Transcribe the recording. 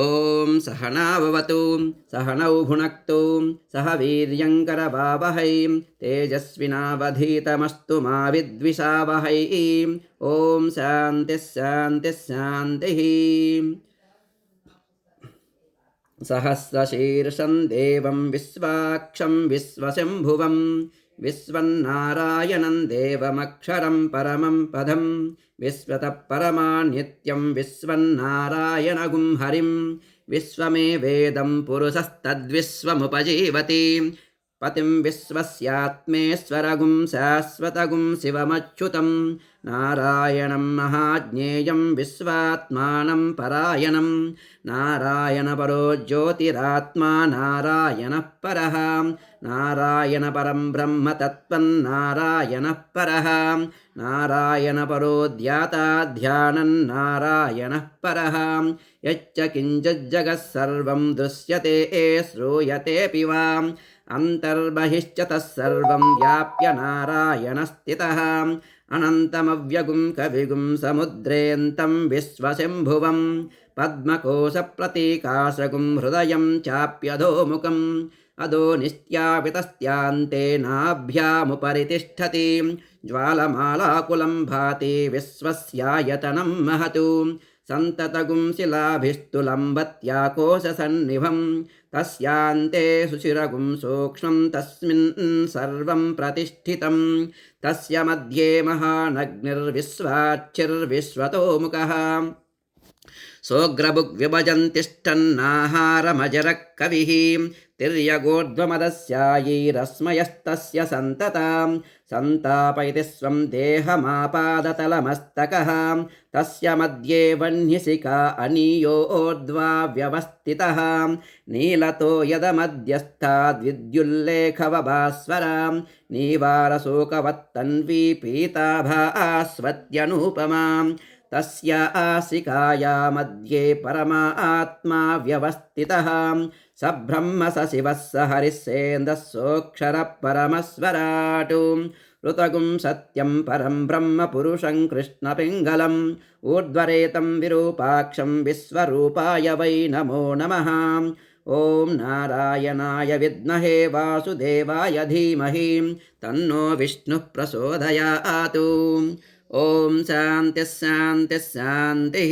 ఓం సహనావవతు సహనౌ భునక్తు సహ వీర్యంకరవావహై తేజస్వినావధీతమస్తు మా విద్విషావహై. ఓం శాంతి శాంతి శాంతి. సహస్రశీర్షం దేవం విశ్వాక్షం విశ్వశంభువం విశ్వన్నారాయణం దేవమక్షరం పరమం పదం విశ్వతః పరమానిత్యం విశ్వన్నారాయణగుం హరిం విశ్వమేవేదం పురుషస్తద్విశ్వముపజీవతి పతిం విశ్వస్యాత్మేశ్వరగుం శాశ్వతగుం శివమచ్యుతం నారాయణం మహాజ్ఞేయం విశ్వాత్మానం పరాయణం నారాయణపరో జ్యోతిరాత్మా నారాయణః పరః నారాయణపరం బ్రహ్మ తత్వం నారాయణః పరః నారాయణపరో ధ్యాతా ధ్యానం నారాయణః పరః యచ్చ కించిజ్జగత్ సర్వం దృశ్యతే శ్రూయతేపి వా అంతర్బహిశ్చ తస్సర్వం వ్యాప్య నారాయణ స్థితః అనంతమవ్యగుం కవిగుం సముద్రేంతం విశ్వశంభువం పద్మకోశప్రతీకాశగుం హృదయం చాప్యధోముఖం అదో నిత్యాపితస్యాంతే నాభ్యాముపరి తిష్టతి జ్వాలమాలాకులం భాతి విశ్వస్యాయతనం మహతు సంతతగుం శిలాభిస్తులంబత్యాకోశసన్నిభం తస్యాంతే సుశిరగుం సూక్ష్మం తస్మిన్ సర్వం ప్రతిష్ఠితం తస్య మధ్యే మహానగ్నిర్విశ్వాచ్చిర్విశ్వతోముఖః సోగ్రభుగ్విభజన్తిష్టన్నాహారమజరః కవిః తిర్యగోర్ధ్వమదస్యాయైరస్మయస్తస్య సంతతాం సంతాపయతి స్వం దేహమాపాదతలమస్తకః తస్య మధ్యే వహ్నిశిఖా అనీయోర్ధ్వా వ్యవస్థితః నీలతో యదమధ్యస్థాద్విద్యుల్లేఖవభాస్వరాం నీవారశోకవత్తన్వీ పీతాభాస్వత్యనూపమాం తస్య ఆసికాయా మధ్యే పరమాత్మా వ్యవస్థితః స బ్రహ్మ స శివः స హరిः సేంద్రः సోక్షరः పరమస్వరాట్ ఋతగుం సత్యం పరం బ్రహ్మ పురుషం కృష్ణపింగళం ఊర్ధ్వరేతం విరూపాక్షం విశ్వరూపాయ వై నమో నమః. ఓం నారాయణాయ విద్మహే వాసుదేవాయ ధీమహి తన్నో విష్ణుః ప్రచోదయాత్. ఓం శాంతి శాంతి శాంతి.